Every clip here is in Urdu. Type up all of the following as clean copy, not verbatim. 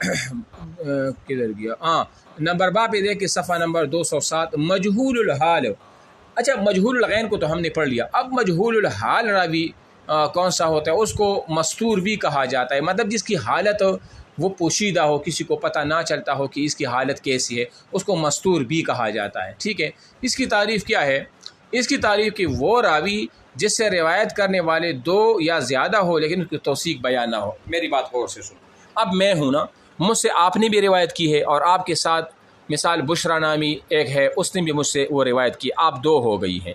کدھر گیا؟ ہاں، نمبر با پہ دیکھ کے صفحہ نمبر 207 مجہول الحال. اچھا مجہول العین کو تو ہم نے پڑھ لیا. اب مجہول الحال راوی کون سا ہوتا ہے؟ اس کو مستور بھی کہا جاتا ہے، مطلب جس کی حالت وہ پوشیدہ ہو، کسی کو پتہ نہ چلتا ہو کہ اس کی حالت کیسی ہے، اس کو مستور بھی کہا جاتا ہے. ٹھیک ہے، اس کی تعریف کیا ہے؟ اس کی تعریف کہ وہ راوی جس سے روایت کرنے والے دو یا زیادہ ہو لیکن اس کی توثیق بیان نہ ہو. میری بات غور سے سن. اب میں ہوں نا، مجھ سے آپ نے بھی روایت کی ہے، اور آپ کے ساتھ مثال بشرا نامی ایک ہے، اس نے بھی مجھ سے وہ روایت کی، آپ دو ہو گئی ہیں.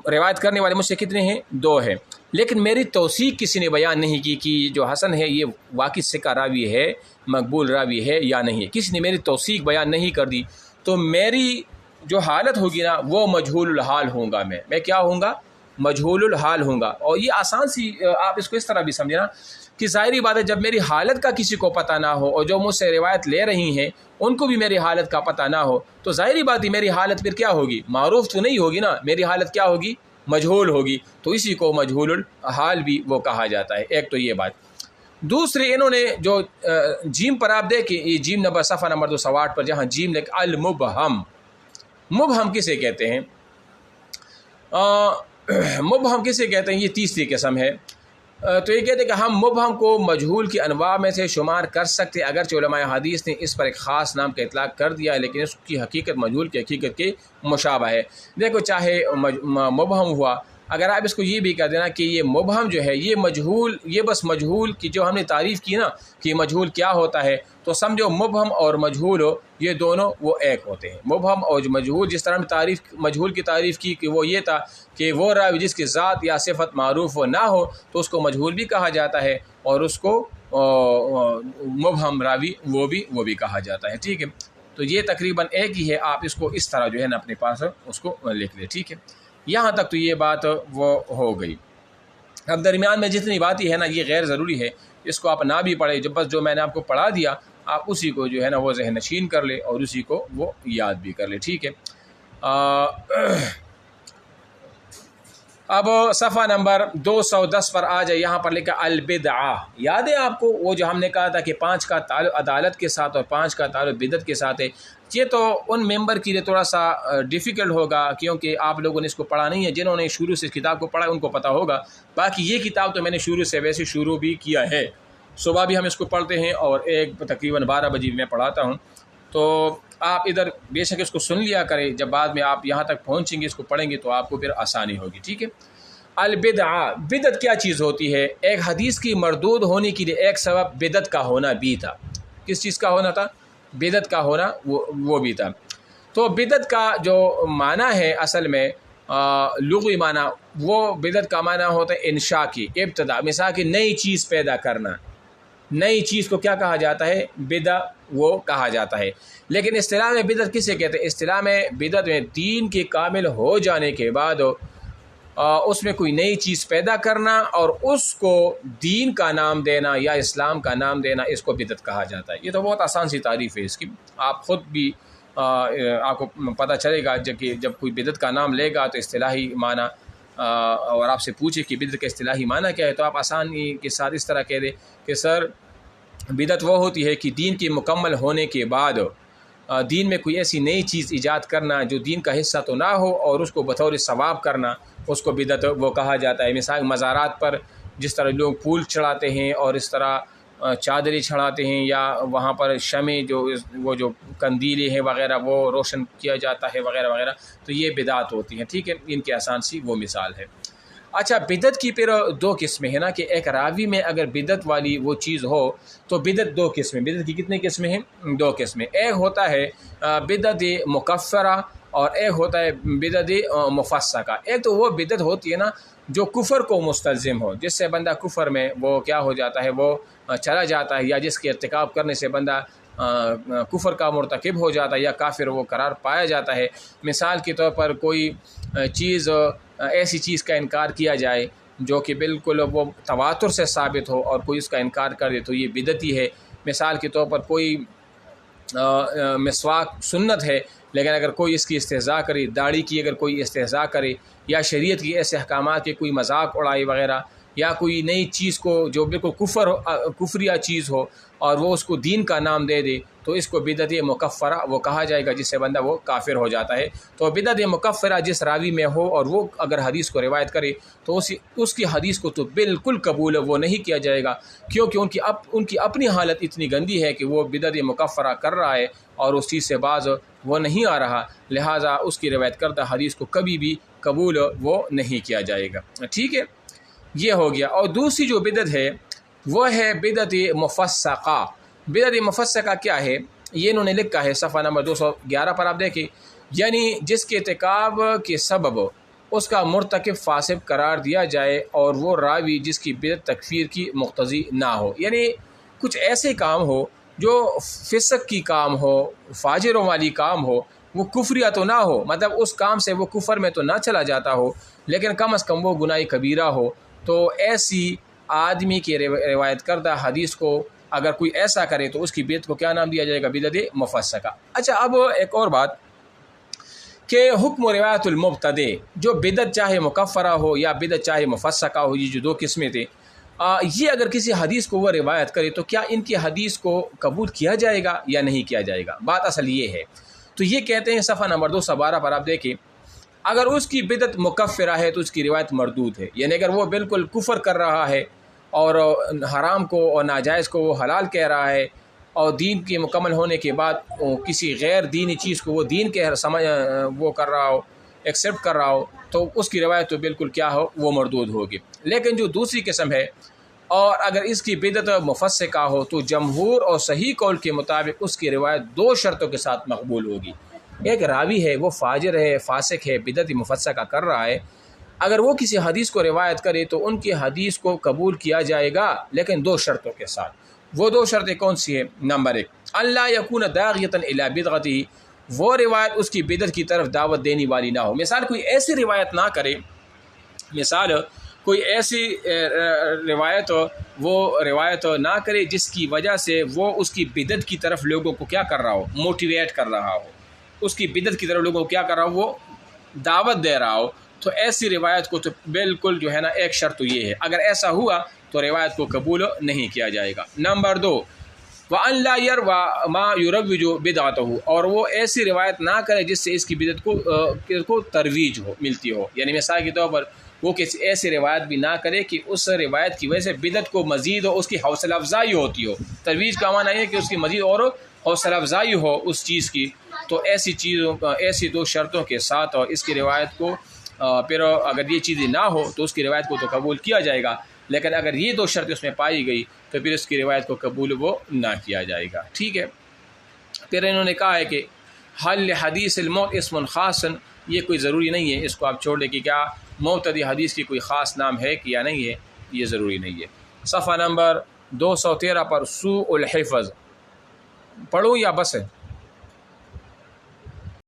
روایت کرنے والے مجھ سے کتنے ہیں؟ دو ہیں. لیکن میری توثیق کسی نے بیان نہیں کی کہ جو حسن ہے یہ واقعی ثقہ راوی ہے، مقبول راوی ہے یا نہیں ہے. کسی نے میری توثیق بیان نہیں کر دی، تو میری جو حالت ہوگی نا وہ مجہول الحال ہوں گا. میں کیا ہوں گا؟ مجہول الحال ہوں گا. اور یہ آسان سی، آپ اس کو اس طرح بھی سمجھے نا کہ ظاہری بات ہے جب میری حالت کا کسی کو پتہ نہ ہو، اور جو مجھ سے روایت لے رہی ہیں ان کو بھی میری حالت کا پتہ نہ ہو، تو ظاہری بات ہے میری حالت پھر کیا ہوگی؟ معروف تو نہیں ہوگی نا، میری حالت کیا ہوگی؟ مجہول ہوگی. تو اسی کو مجہول الحال بھی وہ کہا جاتا ہے. ایک تو یہ بات. دوسرے انہوں نے جو جیم پر آپ دیکھیں، یہ جیم نمبر صفحہ نمبر 208 پر جہاں جیم لکھ المبہم. مبہم کسے کہتے ہیں؟ مبہم کسے کہتے ہیں؟ یہ تیسری قسم ہے. تو یہ کہتے ہیں کہ ہم مبہم کو مجہول کی انواع میں سے شمار کر سکتے، اگرچہ علماء حدیث نے اس پر ایک خاص نام کا اطلاق کر دیا ہے، لیکن اس کی حقیقت مجہول کی حقیقت کے مشابہ ہے. دیکھو چاہے مبہم ہوا، اگر آپ اس کو یہ بھی کر دینا کہ یہ مبہم جو ہے یہ مجہول، یہ بس مجہول کی جو ہم نے تعریف کی نا کہ مجہول کیا ہوتا ہے، تو سمجھو مبہم اور مجہول یہ دونوں وہ ایک ہوتے ہیں. مبہم اور مجہول جس طرح ہم تعریف مجہول کی تعریف کی کہ وہ یہ تھا کہ وہ راوی جس کی ذات یا صفت معروف و نہ ہو تو اس کو مجہول بھی کہا جاتا ہے، اور اس کو مبہم راوی وہ بھی کہا جاتا ہے. ٹھیک ہے، تو یہ تقریباً ایک ہی ہے. آپ اس کو اس طرح جو ہے نا اپنے پاس اس کو لکھ لیں. ٹھیک ہے، یہاں تک تو یہ بات وہ ہو گئی. اب درمیان میں جتنی باتیں ہے نا یہ غیر ضروری ہے، اس کو آپ نہ بھی پڑھیں، جب بس جو میں نے آپ کو پڑھا دیا آپ اسی کو جو ہے نا وہ ذہن نشین کر لے اور اسی کو وہ یاد بھی کر لے. ٹھیک ہے، اب صفحہ نمبر 210 پر آ جائے. یہاں پر لکھا البدعہ. یاد ہے آپ کو وہ جو ہم نے کہا تھا کہ 5 کا تعلق عدالت کے ساتھ اور 5 کا تعلق بدعت کے ساتھ ہے. یہ تو ان ممبر کے لیے تھوڑا سا ڈیفیکلٹ ہوگا کیونکہ آپ لوگوں نے اس کو پڑھا نہیں ہے. جنہوں نے شروع سے اس کتاب کو پڑھا ہے ان کو پتہ ہوگا. باقی یہ کتاب تو میں نے شروع سے ویسے شروع بھی کیا ہے. صبح بھی ہم اس کو پڑھتے ہیں اور ایک تقریباً 12 بجے میں پڑھاتا ہوں. تو آپ ادھر بے شک اس کو سن لیا کریں، جب بعد میں آپ یہاں تک پہنچیں گے اس کو پڑھیں گے تو آپ کو پھر آسانی ہوگی. ٹھیک ہے، البدعہ. بدعت کیا چیز ہوتی ہے؟ ایک حدیث کی مردود ہونے کے لیے ایک سبب بدعت کا ہونا بھی تھا. کس چیز کا ہونا تھا؟ بدعت کا ہونا وہ بھی تھا. تو بدعت کا جو معنی ہے اصل میں لغوی معنی، وہ بدعت کا معنی ہوتا ہے انشاء کی ابتدا. مثال کہ نئی چیز پیدا کرنا، نئی چیز کو کیا کہا جاتا ہے؟ بدعت وہ کہا جاتا ہے. لیکن اصطلاح میں بدعت کسے کہتے ہیں؟ اصطلاح میں بدعت میں دین کے کامل ہو جانے کے بعد اس میں کوئی نئی چیز پیدا کرنا اور اس کو دین کا نام دینا یا اسلام کا نام دینا، اس کو بدعت کہا جاتا ہے. یہ تو بہت آسان سی تعریف ہے اس کی، آپ خود بھی آپ کو پتہ چلے گا جب کوئی بدعت کا نام لے گا تو اصطلاحی معنی اور آپ سے پوچھے کہ بدعت کا اصطلاحی معنی کیا ہے تو آپ آسانی کے ساتھ اس طرح کہہ دیں کہ سر بدعت وہ ہوتی ہے کہ دین کے مکمل ہونے کے بعد دین میں کوئی ایسی نئی چیز ایجاد کرنا جو دین کا حصہ تو نہ ہو اور اس کو بطور ثواب کرنا، اس کو بدعت وہ کہا جاتا ہے. مثال مزارات پر جس طرح لوگ پھول چڑھاتے ہیں اور اس طرح چادریں چڑھاتے ہیں، یا وہاں پر شمع وہ جو کندیلے ہیں وغیرہ وہ روشن کیا جاتا ہے وغیرہ وغیرہ، تو یہ بدعت ہوتی ہیں. ٹھیک ہے، ان کی آسان سی وہ مثال ہے. اچھا، بدعت کی پھر 2 قسمیں ہیں نا کہ ایک راوی میں اگر بدعت والی وہ چیز ہو تو بدعت 2 قسمیں. بدعت کی کتنی قسمیں ہیں؟ 2 قسمیں. ایک ہوتا ہے بدعت مکفرہ اور ایک ہوتا ہے بدعت مفسقہ. ایک تو وہ بدعت ہوتی ہے نا جو کفر کو مستلزم ہو، جس سے بندہ کفر میں وہ کیا ہو جاتا ہے، وہ چلا جاتا ہے، یا جس کے ارتکاب کرنے سے بندہ کفر کا مرتکب ہو جاتا ہے یا کافر وہ قرار پایا جاتا ہے. مثال کے طور پر کوئی چیز ایسی چیز کا انکار کیا جائے جو کہ بالکل وہ تواتر سے ثابت ہو اور کوئی اس کا انکار کر دے تو یہ بدعتی ہے. مثال کے طور پر کوئی مسواک سنت ہے لیکن اگر کوئی اس کی استہزاء کرے، داڑھی کی اگر کوئی استہزاء کرے یا شریعت کی ایسے احکامات کے کوئی مذاق اڑائے وغیرہ، یا کوئی نئی چیز کو جو بالکل کفریہ چیز ہو اور وہ اس کو دین کا نام دے دے تو اس کو بدعت مکفرہ وہ کہا جائے گا، جس سے بندہ وہ کافر ہو جاتا ہے۔ تو بدعت مکفرہ جس راوی میں ہو اور وہ اگر حدیث کو روایت کرے تو اس کی حدیث کو تو بالکل قبول وہ نہیں کیا جائے گا، کیونکہ ان کی اپنی حالت اتنی گندی ہے کہ وہ بدعت مکفرہ کر رہا ہے اور اس چیز سے باز وہ نہیں آ رہا، لہٰذا اس کی روایت کردہ حدیث کو کبھی بھی قبول وہ نہیں کیا جائے گا۔ ٹھیک ہے، یہ ہو گیا۔ اور دوسری جو بدعت ہے وہ ہے بدعت مفسقہ۔ بدعت مفسقہ کیا ہے؟ یہ انہوں نے لکھا ہے صفحہ نمبر 211 پر، آپ دیکھیں، یعنی جس کے ارتکاب کے سبب اس کا مرتکب فاسق قرار دیا جائے اور وہ راوی جس کی بدعت تکفیر کی مقتضی نہ ہو، یعنی کچھ ایسے کام ہو جو فسق کی کام ہو، فاجروں والی کام ہو، وہ کفریہ تو نہ ہو، مطلب اس کام سے وہ کفر میں تو نہ چلا جاتا ہو لیکن کم از کم وہ گناہ کبیرہ ہو، تو ایسی آدمی کی روایت کردہ حدیث کو اگر کوئی ایسا کرے تو اس کی بدعت کو کیا نام دیا جائے گا؟ بدعت مفسقہ۔ اچھا، اب ایک اور بات کہ حکم و روایت المبتدع، جو بدعت چاہے مکفرہ ہو یا بدعت چاہے مفسقہ ہو، یہ جو دو قسمیں تھے، یہ اگر کسی حدیث کو وہ روایت کرے تو کیا ان کی حدیث کو قبول کیا جائے گا یا نہیں کیا جائے گا؟ بات اصل یہ ہے۔ تو یہ کہتے ہیں صفحہ نمبر 212 پر، آپ دیکھیں، اگر اس کی بدعت مکفرہ ہے تو اس کی روایت مردود ہے، یعنی اگر وہ بالکل کفر کر رہا ہے اور حرام کو اور ناجائز کو وہ حلال کہہ رہا ہے اور دین کے مکمل ہونے کے بعد کسی غیر دینی چیز کو وہ دین کے وہ کر رہا ہو، ایکسیپٹ کر رہا ہو، تو اس کی روایت تو بالکل کیا ہو؟ وہ مردود ہوگی۔ لیکن جو دوسری قسم ہے، اور اگر اس کی بدعت مفسقہ ہو تو جمہور اور صحیح قول کے مطابق اس کی روایت دو شرطوں کے ساتھ مقبول ہوگی۔ ایک راوی ہے، وہ فاجر ہے، فاسق ہے، بدعت مفسقہ کر رہا ہے، اگر وہ کسی حدیث کو روایت کرے تو ان کی حدیث کو قبول کیا جائے گا، لیکن دو شرطوں کے ساتھ۔ وہ دو شرطیں کون سی ہیں؟ نمبر 1، اللہ یکون داغیۃ الی بدعتہ، وہ روایت اس کی بدعت کی طرف دعوت دینے والی نہ ہو۔ مثال کوئی ایسی روایت نہ کرے، کوئی ایسی روایت نہ کرے جس کی وجہ سے وہ اس کی بدعت کی طرف لوگوں کو کیا کر رہا ہو؟ موٹیویٹ کر رہا ہو، اس کی بدعت کی طرف لوگوں کو کیا کر رہا ہو؟ وہ دعوت دے رہا ہو، تو ایسی روایت کو تو بالکل جو ہے نا، ایک شرط تو یہ ہے، اگر ایسا ہوا تو روایت کو قبول نہیں کیا جائے گا۔ نمبر 2، وَأَنْ لَا يَرْوَى مَا يُرَوِّجُ بِدْعَتَهُ، اور وہ ایسی روایت نہ کرے جس سے اس کی بدعت کو ترویج ملتی ہو، یعنی مثال کے طور پر وہ کسی ایسی روایت بھی نہ کرے کہ اس روایت کی وجہ سے بدعت کو مزید ہو، اس کی حوصلہ افزائی ہوتی ہو۔ ترویج کا معنی یہ ہے کہ اس کی مزید اور حوصلہ افزائی ہو اس چیز کی، تو ایسی دو شرطوں کے ساتھ اور اس کی روایت کو پھر اگر یہ چیزیں نہ ہو تو اس کی روایت کو تو قبول کیا جائے گا، لیکن اگر یہ دو شرطیں اس میں پائی گئی تو پھر اس کی روایت کو قبول وہ نہ کیا جائے گا۔ ٹھیک ہے، پھر انہوں نے کہا ہے کہ حل حدیث الموت اسم خاص، یہ کوئی ضروری نہیں ہے، اس کو آپ چھوڑ دیں کہ کیا معتدی حدیث کی کوئی خاص نام ہے کہ یا نہیں ہے، یہ ضروری نہیں ہے۔ صفحہ نمبر 213 پر سوء الحفظ پڑھوں یا بس ہے؟